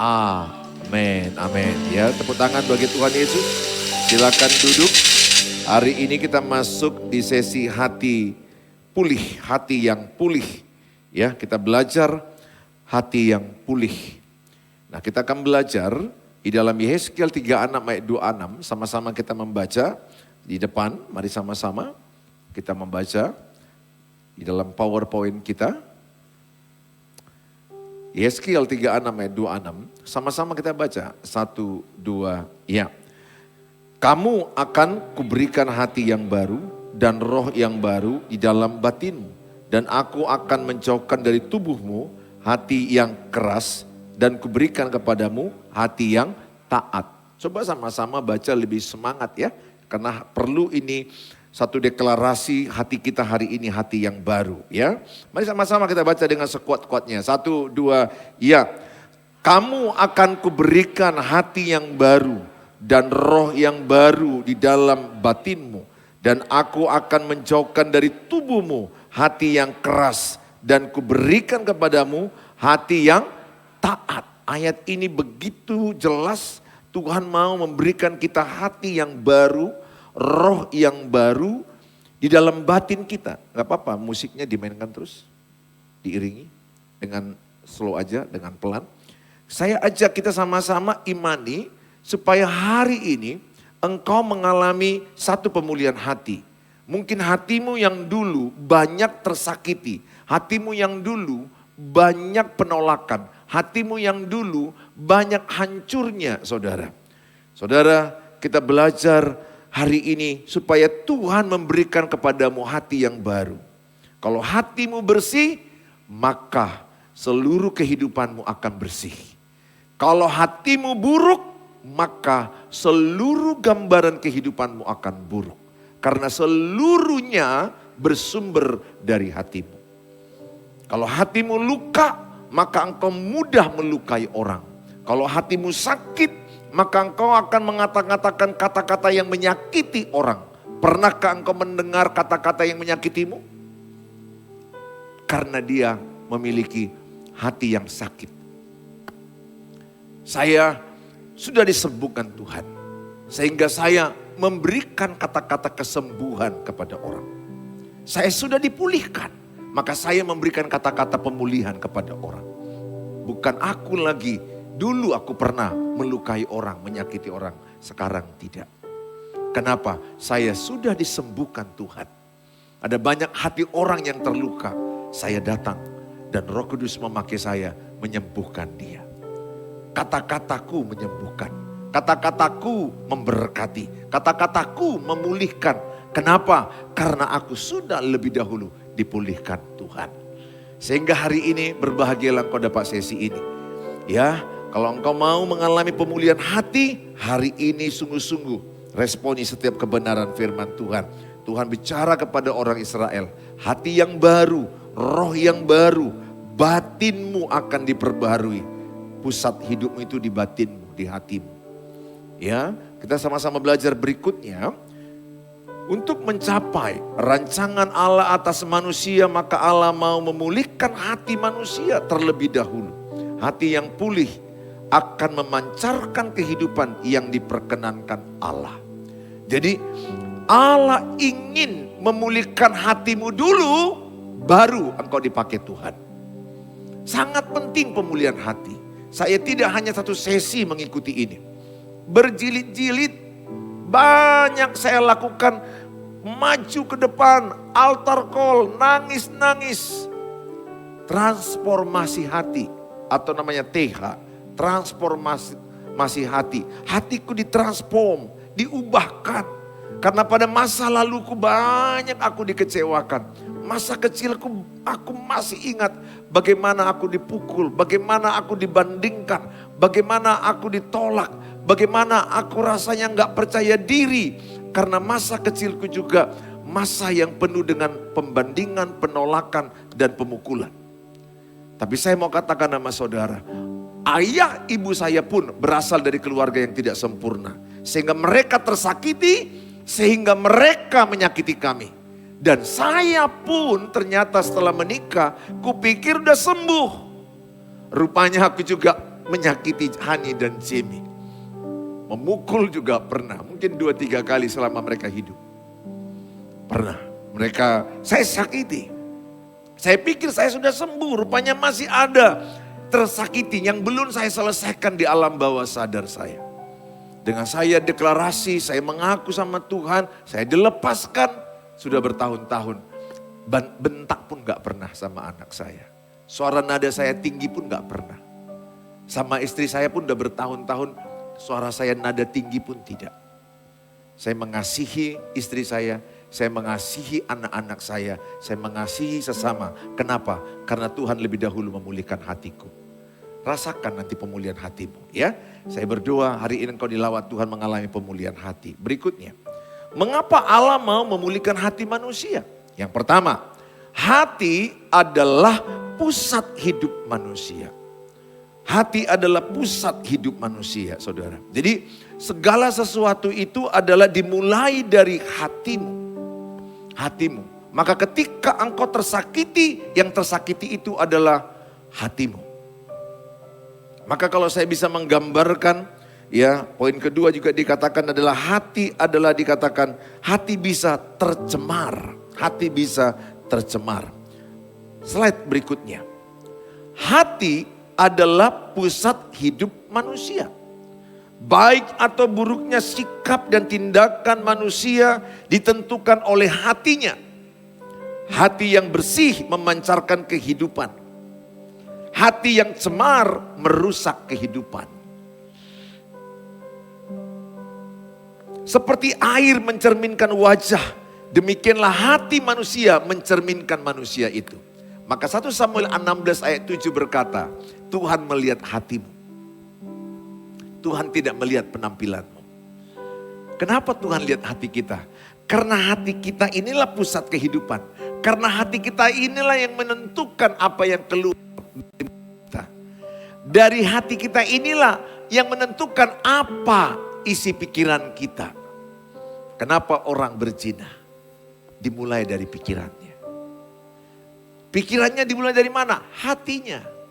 Amin, amin. Ya, tepuk tangan bagi Tuhan Yesus. Silakan duduk. Hari ini kita masuk di sesi hati pulih, hati yang pulih. Ya, kita belajar hati yang pulih. Nah, kita akan belajar di dalam Yehezkiel 36 ayat 26, sama-sama kita membaca di depan. Mari sama-sama kita membaca di dalam PowerPoint kita. Yehezkiel 36 ayat 26, sama-sama kita baca. 1, 2, ya. Kamu akan kuberikan hati yang baru dan roh yang baru di dalam batinmu. Dan aku akan menjauhkan dari tubuhmu hati yang keras dan kuberikan kepadamu hati yang taat. Coba sama-sama baca lebih semangat ya. Karena perlu ini satu deklarasi hati kita hari ini hati yang baru ya. Mari sama-sama kita baca dengan sekuat-kuatnya. 1, 2, ya. Kamu akan kuberikan hati yang baru dan roh yang baru di dalam batinmu. Dan aku akan menjauhkan dari tubuhmu hati yang keras dan kuberikan kepadamu hati yang taat. Ayat ini begitu jelas Tuhan mau memberikan kita hati yang baru, roh yang baru di dalam batin kita. Gak apa-apa musiknya dimainkan terus, diiringi dengan slow aja, dengan pelan. Saya ajak kita sama-sama imani supaya hari ini engkau mengalami satu pemulihan hati. Mungkin hatimu yang dulu banyak tersakiti, hatimu yang dulu banyak penolakan, hatimu yang dulu banyak hancurnya saudara. Saudara, kita belajar hari ini supaya Tuhan memberikan kepadamu hati yang baru. Kalau hatimu bersih, maka seluruh kehidupanmu akan bersih. Kalau hatimu buruk, maka seluruh gambaran kehidupanmu akan buruk. Karena seluruhnya bersumber dari hatimu. Kalau hatimu luka, maka engkau mudah melukai orang. Kalau hatimu sakit, maka engkau akan mengatakan kata-kata yang menyakiti orang. Pernahkah engkau mendengar kata-kata yang menyakitimu? Karena dia memiliki hati yang sakit. Saya sudah disembuhkan Tuhan. Sehingga saya memberikan kata-kata kesembuhan kepada orang. Saya sudah dipulihkan. Maka saya memberikan kata-kata pemulihan kepada orang. Bukan aku lagi. Dulu aku pernah melukai orang, menyakiti orang. Sekarang tidak. Kenapa? Saya sudah disembuhkan Tuhan. Ada banyak hati orang yang terluka. Saya datang dan Roh Kudus memakai saya menyembuhkan dia. Kata-kataku menyembuhkan. Kata-kataku memberkati. Kata-kataku memulihkan. Kenapa? Karena aku sudah lebih dahulu dipulihkan Tuhan. Sehingga hari ini berbahagialah engkau dapat sesi ini. Ya, kalau engkau mau mengalami pemulihan hati, hari ini sungguh-sungguh responi setiap kebenaran firman Tuhan. Tuhan bicara kepada orang Israel, hati yang baru, roh yang baru, batinmu akan diperbaharui. Pusat hidupmu itu di batinmu, di hatimu. Ya, kita sama-sama belajar berikutnya. Untuk mencapai rancangan Allah atas manusia, maka Allah mau memulihkan hati manusia terlebih dahulu. Hati yang pulih akan memancarkan kehidupan yang diperkenankan Allah. Jadi Allah ingin memulihkan hatimu dulu, baru engkau dipakai Tuhan. Sangat penting pemulihan hati. Saya tidak hanya satu sesi mengikuti ini. Berjilid-jilid banyak saya lakukan, maju ke depan, altar call, nangis-nangis. Transformasi hati atau namanya TH, transformasi hati. Hatiku ditransform, diubahkan. Karena pada masa laluku banyak aku dikecewakan. Masa kecilku aku masih ingat bagaimana aku dipukul, bagaimana aku dibandingkan, bagaimana aku ditolak, bagaimana aku rasanya gak percaya diri. Karena masa kecilku juga masa yang penuh dengan pembandingan, penolakan, dan pemukulan. Tapi saya mau katakan sama saudara, ayah ibu saya pun berasal dari keluarga yang tidak sempurna. Sehingga mereka tersakiti, sehingga mereka menyakiti kami. Dan saya pun ternyata setelah menikah, kupikir udah sembuh. Rupanya aku juga menyakiti Hani dan Jamie. Memukul juga pernah, mungkin 2-3 kali selama mereka hidup. Pernah, saya sakiti. Saya pikir saya sudah sembuh, rupanya masih ada tersakiti yang belum saya selesaikan di alam bawah sadar saya. Dengan saya deklarasi, saya mengaku sama Tuhan, saya dilepaskan, sudah bertahun-tahun. Bentak pun gak pernah sama anak saya. Suara nada saya tinggi pun gak pernah. Sama istri saya pun udah bertahun-tahun, suara saya nada tinggi pun tidak. Saya mengasihi istri saya mengasihi anak-anak saya mengasihi sesama. Kenapa? Karena Tuhan lebih dahulu memulihkan hatiku. Rasakan nanti pemulihan hatimu ya. Saya berdoa hari ini engkau dilawat Tuhan mengalami pemulihan hati. Berikutnya, mengapa Allah mau memulihkan hati manusia? Yang pertama, hati adalah pusat hidup manusia. Hati adalah pusat hidup manusia, saudara. Jadi segala sesuatu itu adalah dimulai dari hatimu. Hatimu. Maka ketika engkau tersakiti, yang tersakiti itu adalah hatimu. Maka kalau saya bisa menggambarkan, ya poin kedua juga dikatakan adalah dikatakan hati bisa tercemar. Hati bisa tercemar. Slide berikutnya. Hati adalah pusat hidup manusia. Baik atau buruknya sikap dan tindakan manusia ditentukan oleh hatinya. Hati yang bersih memancarkan kehidupan. Hati yang cemar merusak kehidupan. Seperti air mencerminkan wajah, demikianlah hati manusia mencerminkan manusia itu. Maka 1 Samuel 16 ayat 7 berkata, Tuhan melihat hatimu. Tuhan tidak melihat penampilanmu. Kenapa Tuhan lihat hati kita? Karena hati kita inilah pusat kehidupan. Karena hati kita inilah yang menentukan apa yang keluar dari kita. Dari hati kita inilah yang menentukan apa isi pikiran kita. Kenapa orang berzina? Dimulai dari pikirannya. Pikirannya dimulai dari mana? Hatinya.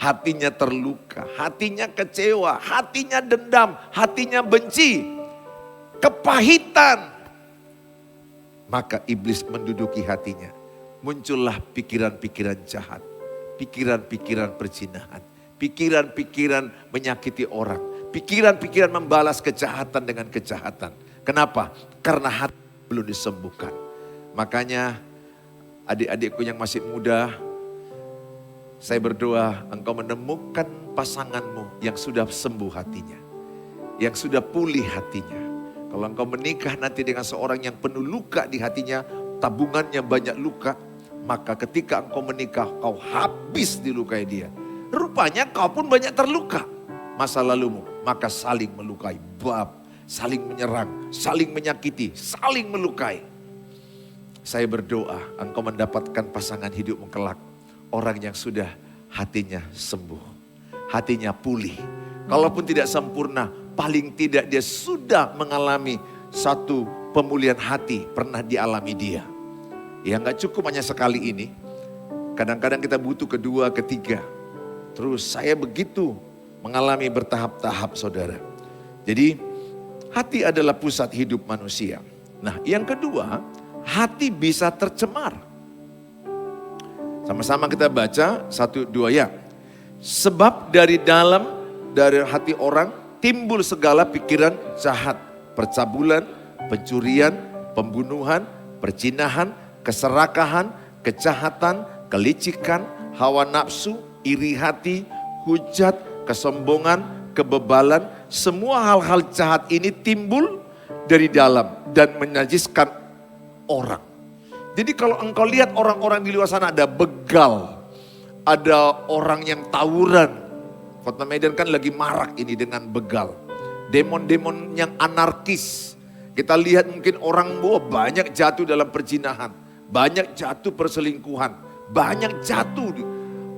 Hatinya terluka, hatinya kecewa, hatinya dendam, hatinya benci, kepahitan. Maka iblis menduduki hatinya. Muncullah pikiran-pikiran jahat, pikiran-pikiran perzinahan, pikiran-pikiran menyakiti orang, pikiran-pikiran membalas kejahatan dengan kejahatan. Kenapa? Karena hati belum disembuhkan. Makanya adik-adikku yang masih muda, saya berdoa engkau menemukan pasanganmu yang sudah sembuh hatinya. Yang sudah pulih hatinya. Kalau engkau menikah nanti dengan seorang yang penuh luka di hatinya, tabungannya banyak luka. Maka ketika engkau menikah, kau habis dilukai dia. Rupanya kau pun banyak terluka masa lalumu. Maka saling melukai, saling menyerang, saling menyakiti, saling melukai. Saya berdoa engkau mendapatkan pasangan hidupmu kelak. Orang yang sudah hatinya sembuh, hatinya pulih. Kalaupun tidak sempurna, paling tidak dia sudah mengalami satu pemulihan hati, pernah dialami dia. Ya gak cukup hanya sekali ini, kadang-kadang kita butuh kedua, ketiga. Terus saya begitu mengalami bertahap-tahap saudara. Jadi hati adalah pusat hidup manusia. Nah yang kedua, hati bisa tercemar. Sama-sama kita baca 1-2 ya. Sebab dari hati orang timbul segala pikiran jahat. Percabulan, pencurian, pembunuhan, perzinahan, keserakahan, kejahatan, kelicikan, hawa nafsu, iri hati, hujat, kesombongan, kebebalan. Semua hal-hal jahat ini timbul dari dalam dan menajiskan orang. Jadi kalau engkau lihat orang-orang di luar sana ada begal, ada orang yang tawuran. Kota Medan kan lagi marak ini dengan begal. Demon-demon yang anarkis. Kita lihat mungkin orang banyak jatuh dalam perzinahan, banyak jatuh perselingkuhan, banyak jatuh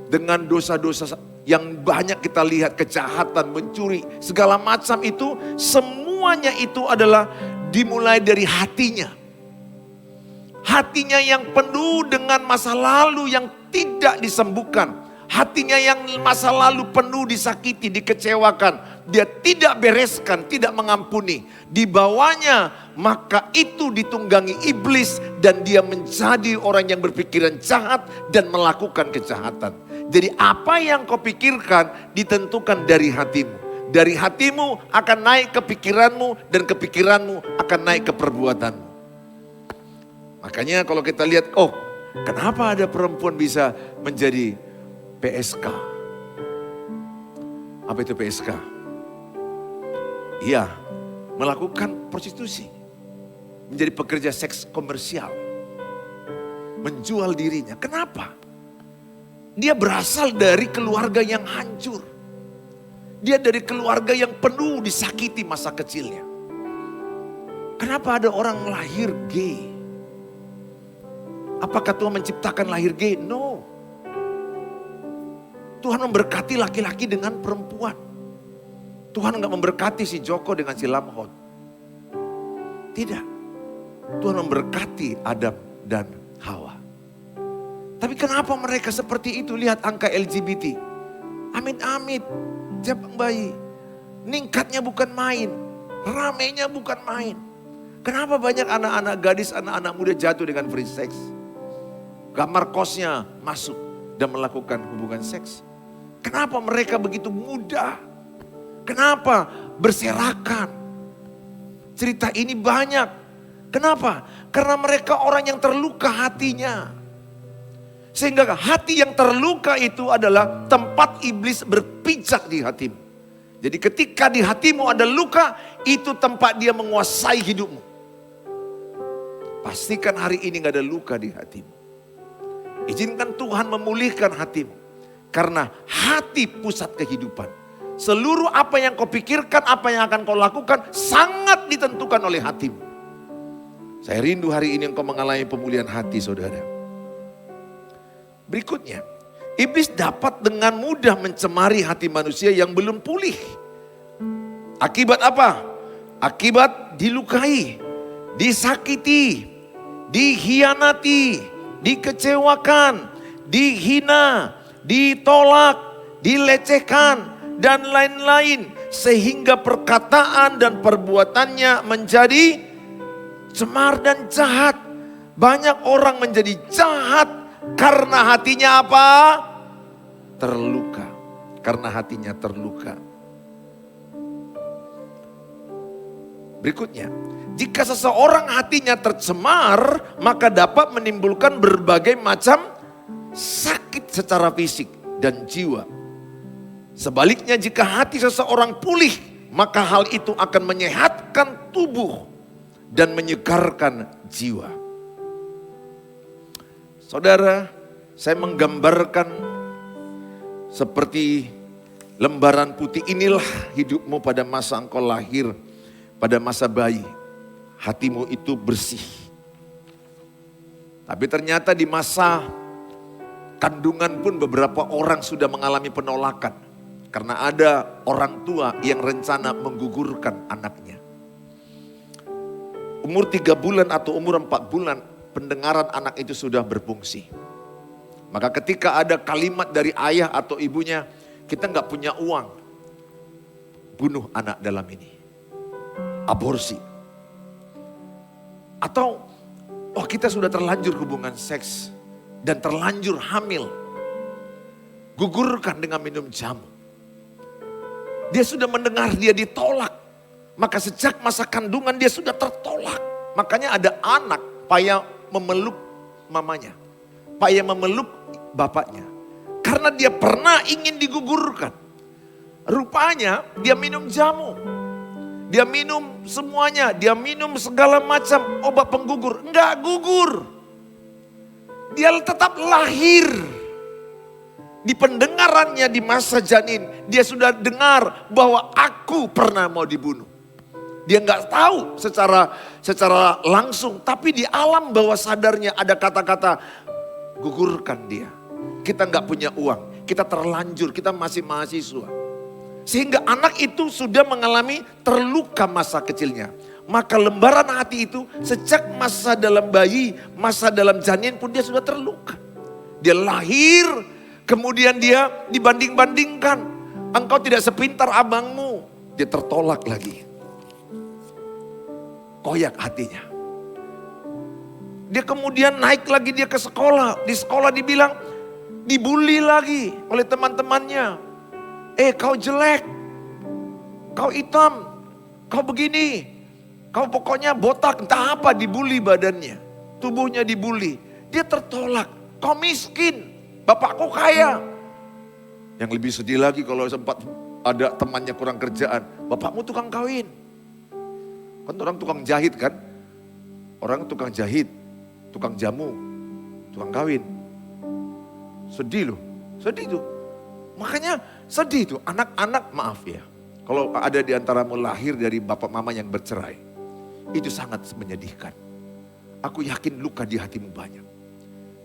dengan dosa-dosa yang banyak kita lihat, kejahatan, mencuri, segala macam itu, semuanya itu adalah dimulai dari hatinya. Hatinya yang penuh dengan masa lalu yang tidak disembuhkan. Hatinya yang masa lalu penuh disakiti, dikecewakan. Dia tidak bereskan, tidak mengampuni. Dibawanya, maka itu ditunggangi iblis. Dan dia menjadi orang yang berpikiran jahat dan melakukan kejahatan. Jadi apa yang kau pikirkan ditentukan dari hatimu. Dari hatimu akan naik ke pikiranmu dan kepikiranmu akan naik ke perbuatanmu. Makanya kalau kita lihat, oh kenapa ada perempuan bisa menjadi PSK. Apa itu PSK? Iya, melakukan prostitusi. Menjadi pekerja seks komersial. Menjual dirinya. Kenapa? Dia berasal dari keluarga yang hancur. Dia dari keluarga yang penuh disakiti masa kecilnya. Kenapa ada orang lahir gay? Apakah Tuhan menciptakan lahir gay? No. Tuhan memberkati laki-laki dengan perempuan. Tuhan enggak memberkati si Joko dengan si Lamhot. Tidak. Tuhan memberkati Adam dan Hawa. Tapi kenapa mereka seperti itu? Lihat angka LGBT. Amit-amit. Jabang bayi. Ningkatnya bukan main. Ramenya bukan main. Kenapa banyak anak-anak gadis, anak-anak muda jatuh dengan free sex? Kamar kosnya masuk dan melakukan hubungan seks. Kenapa mereka begitu mudah? Kenapa berserakan? Cerita ini banyak. Kenapa? Karena mereka orang yang terluka hatinya. Sehingga hati yang terluka itu adalah tempat iblis berpijak di hatimu. Jadi ketika di hatimu ada luka, itu tempat dia menguasai hidupmu. Pastikan hari ini gak ada luka di hatimu. Izinkan Tuhan memulihkan hatimu. Karena hati pusat kehidupan. Seluruh apa yang kau pikirkan, apa yang akan kau lakukan sangat ditentukan oleh hatimu. Saya rindu hari ini engkau mengalami pemulihan hati saudara. Berikutnya, iblis dapat dengan mudah mencemari hati manusia yang belum pulih. Akibat apa? Akibat dilukai, disakiti, dikhianati, dikecewakan, dihina, ditolak, dilecehkan, dan lain-lain. Sehingga perkataan dan perbuatannya menjadi cemar dan jahat. Banyak orang menjadi jahat karena hatinya apa? Terluka. Karena hatinya terluka. Berikutnya, jika seseorang hatinya tercemar, maka dapat menimbulkan berbagai macam sakit secara fisik dan jiwa. Sebaliknya jika hati seseorang pulih, maka hal itu akan menyehatkan tubuh dan menyegarkan jiwa. Saudara, saya menggambarkan seperti lembaran putih. Inilah hidupmu pada masa engkau lahir, pada masa bayi. Hatimu itu bersih. Tapi ternyata di masa kandungan pun beberapa orang sudah mengalami penolakan. Karena ada orang tua yang rencana menggugurkan anaknya. Umur 3 bulan atau umur 4 bulan pendengaran anak itu sudah berfungsi. Maka ketika ada kalimat dari ayah atau ibunya, kita nggak punya uang, bunuh anak dalam ini. Aborsi. Atau, oh kita sudah terlanjur hubungan seks dan terlanjur hamil. Gugurkan dengan minum jamu. Dia sudah mendengar dia ditolak. Maka sejak masa kandungan dia sudah tertolak. Makanya ada anak payah memeluk mamanya. Payah memeluk bapaknya. Karena dia pernah ingin digugurkan. Rupanya dia minum jamu. Dia minum semuanya. Dia minum segala macam obat penggugur. Enggak gugur. Dia tetap lahir. Di pendengarannya di masa janin, dia sudah dengar bahwa aku pernah mau dibunuh. Dia nggak tahu secara langsung, tapi di alam bawah sadarnya ada kata-kata gugurkan dia. Kita nggak punya uang, kita terlanjur, kita masih mahasiswa. Sehingga anak itu sudah mengalami terluka masa kecilnya. Maka lembaran hati itu sejak masa dalam bayi, masa dalam janin pun dia sudah terluka. Dia lahir, Kemudian dia dibanding-bandingkan. Engkau tidak sepintar abangmu. Dia tertolak lagi. Koyak hatinya. Dia kemudian naik lagi dia ke sekolah. Di sekolah dibilang, dibully lagi oleh teman-temannya. Kau jelek. Kau hitam. Kau begini. Kau pokoknya botak. Entah apa dibully badannya. Tubuhnya dibully. Dia tertolak. Kau miskin. Bapakku kaya. Yang lebih sedih lagi kalau sempat ada temannya kurang kerjaan. Bapakmu tukang kawin. Kan orang tukang jahit kan. Orang tukang jahit. Tukang jamu. Tukang kawin. Sedih loh. Sedih tuh. Makanya sedih tuh. Anak-anak maaf ya. Kalau ada di antaramu lahir dari bapak mama yang bercerai. Itu sangat menyedihkan. Aku yakin luka di hatimu banyak.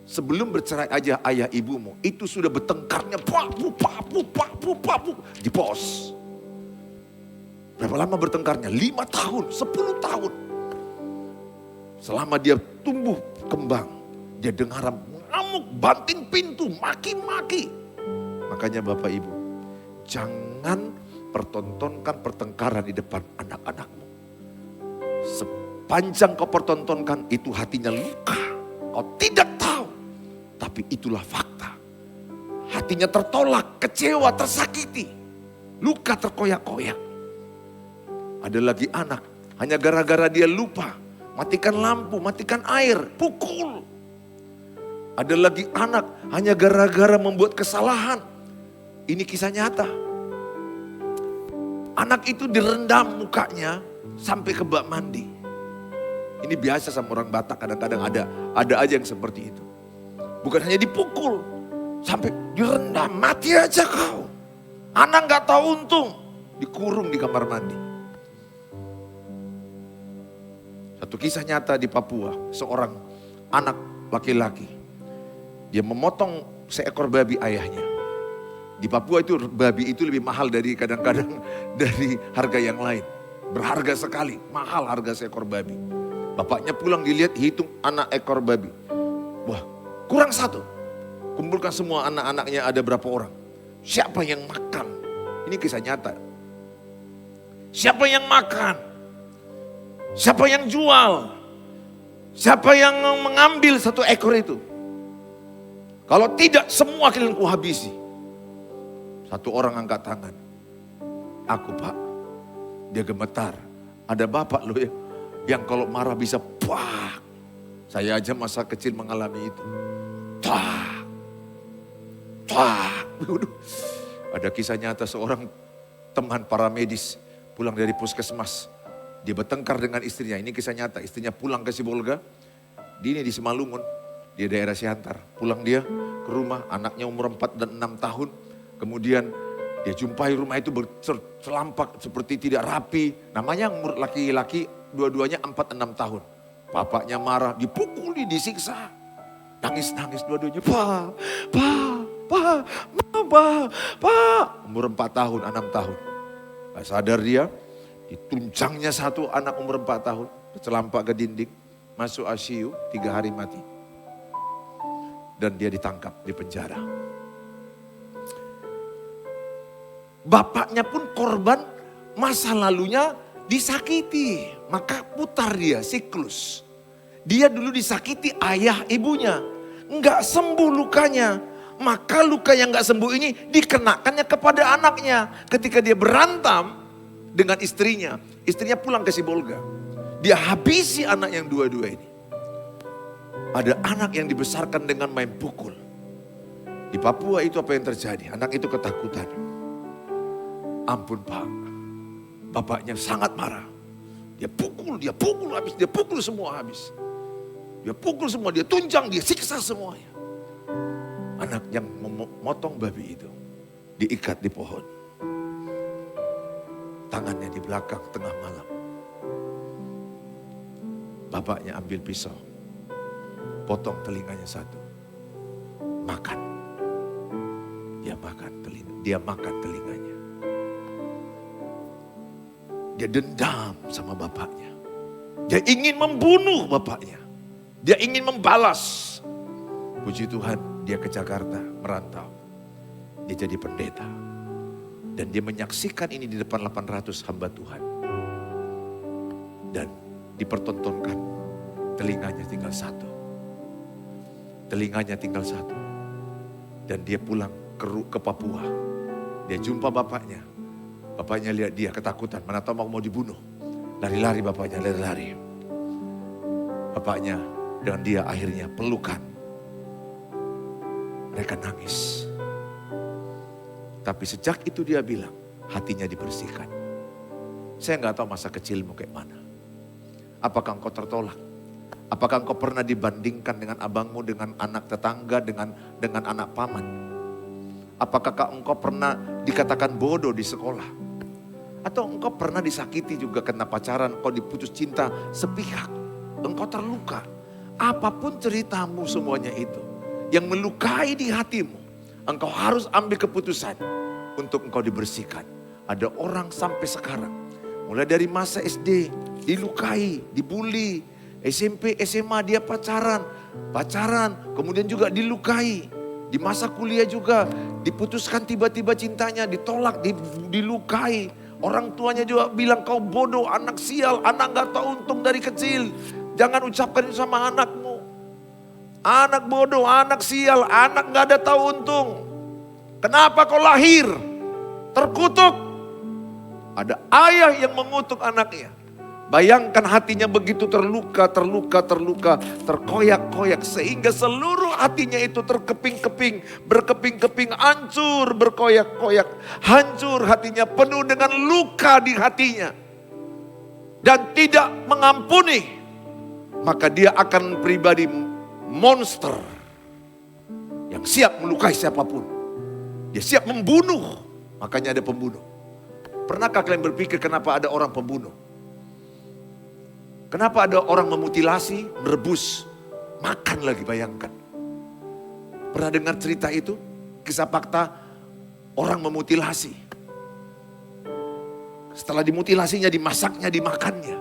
Sebelum bercerai aja ayah ibumu, itu sudah bertengkarnya di pos. Berapa lama bertengkarnya? 5 tahun, 10 tahun. Selama dia tumbuh kembang, dia dengar ngamuk, banting pintu, maki-maki. Makanya Bapak Ibu, jangan pertontonkan pertengkaran di depan anak-anakmu. Sepanjang kau pertontonkan, itu hatinya luka. Kau tidak tahu. Tapi itulah fakta. Hatinya tertolak, kecewa, tersakiti. Luka terkoyak-koyak. Ada lagi anak, hanya gara-gara dia lupa. Matikan lampu, matikan air, pukul. Ada lagi anak, hanya gara-gara membuat kesalahan. Ini kisah nyata. Anak itu direndam mukanya sampai ke bak mandi. Ini biasa sama orang Batak, kadang-kadang ada aja yang seperti itu. Bukan hanya dipukul, sampai direndam, mati aja kau. Anak gak tahu untung, dikurung di kamar mandi. Satu kisah nyata di Papua, seorang anak laki-laki. Dia memotong seekor babi ayahnya. Di Papua itu babi itu lebih mahal dari kadang-kadang dari harga yang lain. Berharga sekali, mahal harga seekor babi. Bapaknya pulang dilihat, hitung anak ekor babi. Wah, kurang 1. Kumpulkan semua anak-anaknya ada berapa orang. Siapa yang makan? Ini kisah nyata. Siapa yang makan? Siapa yang jual? Siapa yang mengambil 1 ekor itu? Kalau tidak semua kalian kuhabisi. 1 orang angkat tangan. Aku Pak. Dia gemetar. Ada bapak loh ya. Yang kalau marah bisa pak. Saya aja masa kecil mengalami itu. Tak. Ada kisah nyata seorang teman paramedis pulang dari puskesmas. Dia bertengkar dengan istrinya. Ini kisah nyata. Istrinya pulang ke Sibolga. Dia di Simalungun. Di daerah Siantar. Pulang dia ke rumah. Anaknya umur 4 dan 6 tahun. Kemudian dia jumpai rumah itu bercelampak seperti tidak rapi. Namanya umur laki-laki dua-duanya 4-6 tahun. Bapaknya marah, dipukuli, disiksa. Nangis-nangis dua-duanya. Pak. Umur 4 tahun, 6 tahun. Gak sadar dia, dituncangnya 1 anak umur 4 tahun. Bercelampak ke dinding, masuk ICU, 3 hari mati. Dan dia ditangkap di penjara. Bapaknya pun korban masa lalunya disakiti. Maka putar dia siklus. Dia dulu disakiti ayah ibunya. Enggak sembuh lukanya. Maka luka yang enggak sembuh ini dikenakannya kepada anaknya. Ketika dia berantem dengan istrinya. Istrinya pulang ke Sibolga. Dia habisi anak yang dua-dua ini. Ada anak yang dibesarkan dengan main pukul. Di Papua itu apa yang terjadi? Anak itu ketakutan. Ampun Pak. Bapaknya sangat marah. Dia pukul habis, dia pukul semua habis. Dia pukul semua, dia tunjang, dia siksa semuanya. Anak yang memotong babi itu diikat di pohon. Tangannya di belakang tengah malam. Bapaknya ambil pisau, potong telinganya 1. Makan. Dia makan telinganya. Dia dendam sama bapaknya. Dia ingin membunuh bapaknya. Dia ingin membalas. Puji Tuhan, dia ke Jakarta merantau. dia jadi pendeta. Dan dia menyaksikan ini di depan 800 hamba Tuhan. Dan dipertontonkan, telinganya tinggal satu. Telinganya tinggal satu. Dan dia pulang ke Papua. Dia jumpa bapaknya. Bapaknya lihat dia ketakutan, mana tahu mau dibunuh. Lari-lari bapaknya, lari-lari. Bapaknya dengan dia akhirnya pelukan. Mereka nangis. Tapi sejak itu dia bilang, hatinya dibersihkan. Saya nggak tahu masa kecilmu kayak mana. Apakah engkau tertolak? Apakah engkau pernah dibandingkan dengan abangmu, dengan anak tetangga, dengan anak paman? Apakah engkau pernah dikatakan bodoh di sekolah? Atau engkau pernah disakiti juga karena pacaran, engkau diputus cinta sepihak. Engkau terluka. Apapun ceritamu semuanya itu. Yang melukai di hatimu. Engkau harus ambil keputusan untuk engkau dibersihkan. Ada orang sampai sekarang. Mulai dari masa SD dilukai, dibully. SMP, SMA dia pacaran. Kemudian juga dilukai. Di masa kuliah juga diputuskan tiba-tiba cintanya, ditolak, dilukai. Orang tuanya juga bilang kau bodoh, anak sial, anak gak tahu untung dari kecil. Jangan ucapkan itu sama anakmu. Anak bodoh, anak sial, anak gak ada tahu untung. Kenapa kau lahir? Terkutuk. Ada ayah yang mengutuk anaknya. Bayangkan hatinya begitu terluka, terkoyak-koyak. Sehingga seluruh hatinya itu terkeping-keping, berkeping-keping, hancur, berkoyak-koyak. Hancur hatinya, penuh dengan luka di hatinya. Dan tidak mengampuni. Maka dia akan pribadi monster. Yang siap melukai siapapun. Dia siap membunuh. Makanya ada pembunuh. Pernahkah kalian berpikir kenapa ada orang pembunuh? Kenapa ada orang memutilasi, merebus, makan lagi, bayangkan. Pernah dengar cerita itu? Kisah fakta orang memutilasi. Setelah dimutilasinya, dimasaknya, dimakannya.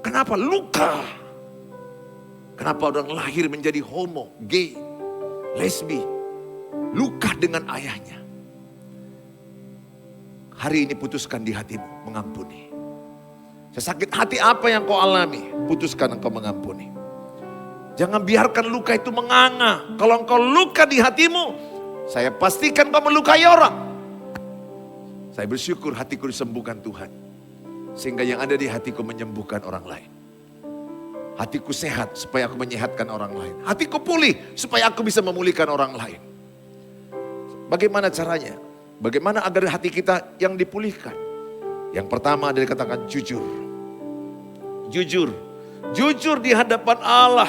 Kenapa? Luka. Kenapa orang lahir menjadi homo, gay, lesbi, luka dengan ayahnya. Hari ini putuskan di hatimu mengampuni. Sesakit hati apa yang kau alami, putuskan engkau mengampuni. Jangan biarkan luka itu menganga. Kalau engkau luka di hatimu, saya pastikan kau melukai orang. Saya bersyukur hatiku disembuhkan Tuhan. Sehingga yang ada di hatiku menyembuhkan orang lain. Hatiku sehat supaya aku menyehatkan orang lain. Hatiku pulih supaya aku bisa memulihkan orang lain. Bagaimana caranya? Bagaimana agar hati kita yang dipulihkan? Yang pertama adalah dikatakan jujur. Jujur. Jujur di hadapan Allah.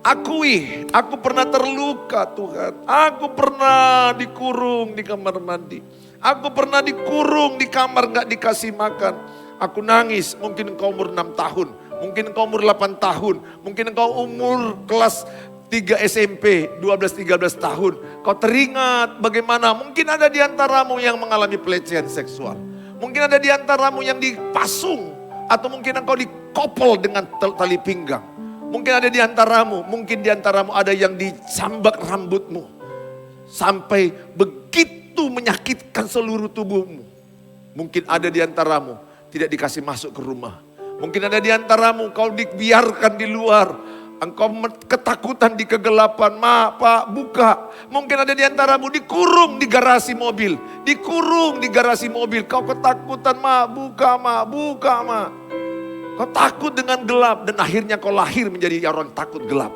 Akui, aku pernah terluka Tuhan. Aku pernah dikurung di kamar mandi. Aku pernah dikurung di kamar gak dikasih makan. Aku nangis, mungkin engkau umur 6 tahun. Mungkin engkau umur 8 tahun. Mungkin engkau umur kelas 3 SMP, 12-13 tahun. Kau teringat bagaimana mungkin ada di antaramu yang mengalami pelecehan seksual. Mungkin ada di antaramu yang dipasung. Atau mungkin engkau dikopol dengan tali pinggang. Mungkin ada di antaramu, ada yang disambak rambutmu. Sampai begitu menyakitkan seluruh tubuhmu. Mungkin ada di antaramu tidak dikasih masuk ke rumah. Mungkin ada di antaramu kau dibiarkan di luar. Engkau ketakutan di kegelapan, ma, pak, buka. Mungkin ada di antaramu dikurung di garasi mobil. Dikurung di garasi mobil. Kau ketakutan, ma, buka, ma, buka, ma. Kau takut dengan gelap dan akhirnya kau lahir menjadi orang takut gelap.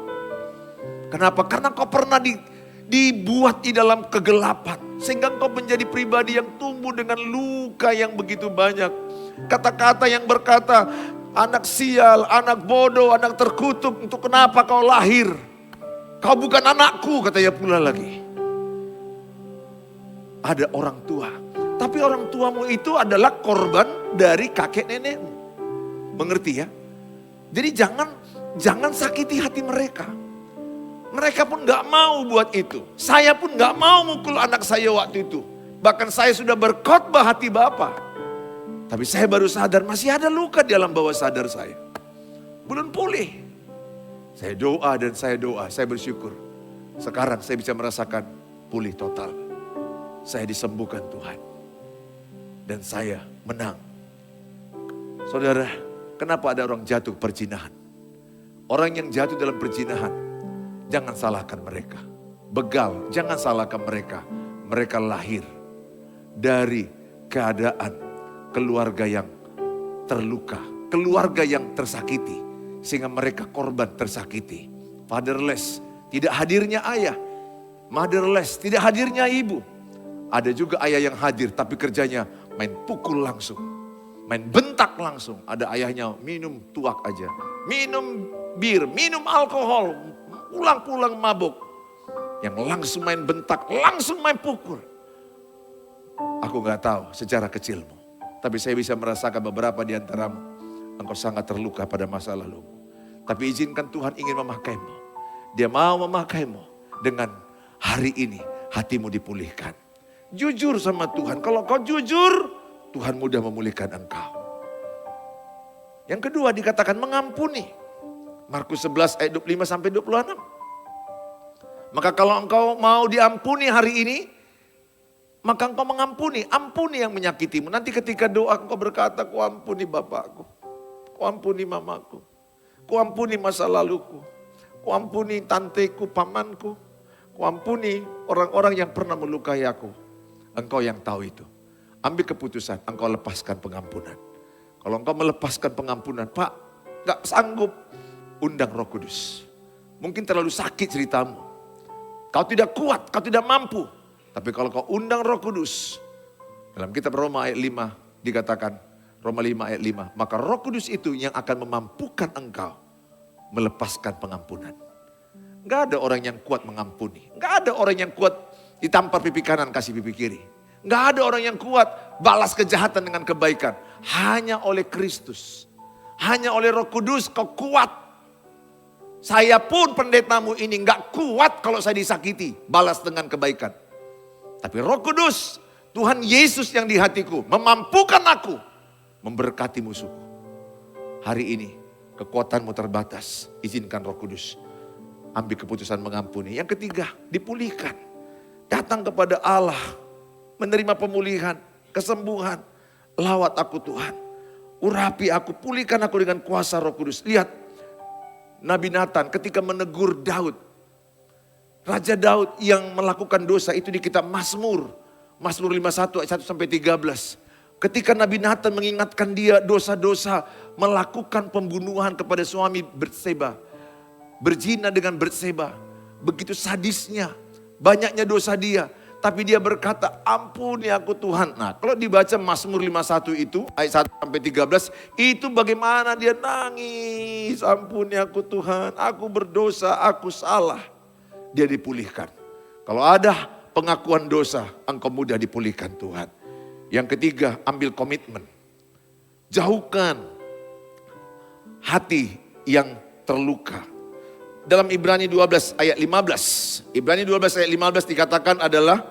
Kenapa? Karena kau pernah dibuat di dalam kegelapan. Sehingga kau menjadi pribadi yang tumbuh dengan luka yang begitu banyak. Kata-kata yang berkata, anak sial, anak bodoh, anak terkutuk, untuk kenapa kau lahir? Kau bukan anakku, katanya pula lagi. Ada orang tua, tapi orang tuamu itu adalah korban dari kakek nenekmu. Mengerti ya? Jadi jangan sakiti hati mereka. Mereka pun gak mau buat itu. Saya pun gak mau mukul anak saya waktu itu. Bahkan saya sudah berkhotbah hati Bapa. Tapi saya baru sadar masih ada luka di dalam bawah sadar saya. Belum pulih. Saya doa, saya bersyukur. Sekarang saya bisa merasakan pulih total. Saya disembuhkan Tuhan. Dan saya menang. Saudara, kenapa ada orang jatuh perzinahan? Orang yang jatuh dalam perzinahan, jangan salahkan mereka. Begal, jangan salahkan mereka. Mereka lahir dari keadaan keluarga yang terluka, keluarga yang tersakiti, sehingga mereka korban tersakiti. Fatherless, tidak hadirnya ayah. Motherless, tidak hadirnya ibu. Ada juga ayah yang hadir, tapi kerjanya main pukul langsung, main bentak langsung. Ada ayahnya minum tuak aja, minum bir, minum alkohol, pulang-pulang mabuk. Yang langsung main bentak, langsung main pukul. Aku gak tahu sejarah kecilmu, tapi saya bisa merasakan beberapa di antaramu. Engkau sangat terluka pada masa lalu. Tapi izinkan Tuhan ingin memakaimu. Dia mau memakaimu dengan hari ini hatimu dipulihkan. Jujur sama Tuhan. Kalau kau jujur, Tuhan mudah memulihkan engkau. Yang kedua dikatakan mengampuni. Markus 11 ayat 25 sampai 26. Maka kalau engkau mau diampuni hari ini, maka engkau mengampuni. Ampuni yang menyakitimu. Nanti ketika doa engkau berkata, ku ampuni bapakku, ku ampuni mamaku, ku ampuni masa laluku, ku ampuni tanteku, pamanku, ku ampuni orang-orang yang pernah melukai aku. Engkau yang tahu itu. Ambil keputusan, engkau lepaskan pengampunan. Kalau engkau melepaskan pengampunan, Pak, gak sanggup, undang Roh Kudus. Mungkin terlalu sakit ceritamu. Kau tidak kuat, kau tidak mampu. Tapi kalau kau undang Roh Kudus, dalam kitab Roma ayat 5 dikatakan, Roma 5 ayat 5, maka Roh Kudus itu yang akan memampukan engkau melepaskan pengampunan. Gak ada orang yang kuat mengampuni. Gak ada orang yang kuat ditampar pipi kanan kasih pipi kiri. Gak ada orang yang kuat balas kejahatan dengan kebaikan. Hanya oleh Kristus. Hanya oleh Roh Kudus kau kuat. Saya pun pendetamu ini gak kuat kalau saya disakiti. Balas dengan kebaikan. Tapi Roh Kudus, Tuhan Yesus yang di hatiku memampukan aku memberkati musuhku. Hari ini kekuatanmu terbatas. Izinkan Roh Kudus ambil keputusan mengampuni. Yang ketiga, dipulihkan. Datang kepada Allah, menerima pemulihan, kesembuhan. Lawat aku Tuhan, urapi aku, pulihkan aku dengan kuasa Roh Kudus. Lihat, Nabi Nathan ketika menegur Daud. Raja Daud yang melakukan dosa itu di kitab Mazmur. Mazmur 51 ayat 1 sampai 13. Ketika Nabi Nathan mengingatkan dia dosa-dosa, melakukan pembunuhan kepada suami Batseba, berzina dengan Batseba, begitu sadisnya, banyaknya dosa dia. Tapi dia berkata, ampuni aku Tuhan. Nah, kalau dibaca Mazmur 51 itu, ayat 1 sampai 13, itu bagaimana dia nangis. Ampuni aku Tuhan, aku berdosa, aku salah. Dia dipulihkan. Kalau ada pengakuan dosa, engkau mudah dipulihkan Tuhan. Yang ketiga, ambil komitmen. Jauhkan hati yang terluka. Dalam Ibrani 12 ayat 15. Ibrani 12 ayat 15 dikatakan adalah,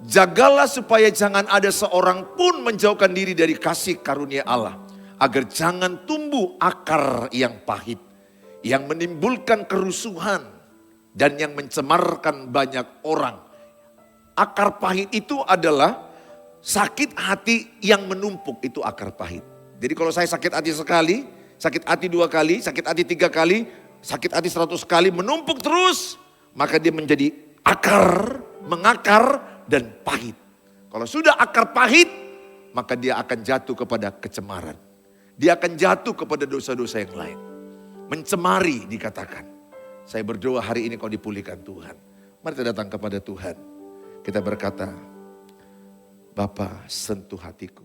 jagalah supaya jangan ada seorang pun menjauhkan diri dari kasih karunia Allah. Agar jangan tumbuh akar yang pahit. Yang menimbulkan kerusuhan. Dan yang mencemarkan banyak orang. Akar pahit itu adalah sakit hati yang menumpuk. Itu akar pahit. Jadi kalau saya sakit hati sekali, sakit hati 2 kali, sakit hati 3 kali, sakit hati 100 kali, menumpuk terus, maka dia menjadi akar, mengakar dan pahit. Kalau sudah akar pahit, maka dia akan jatuh kepada kecemaran. Dia akan jatuh kepada dosa-dosa yang lain. Mencemari dikatakan. Saya berdoa hari ini kau dipulihkan Tuhan. Mari kita datang kepada Tuhan. Kita berkata, Bapa sentuh hatiku.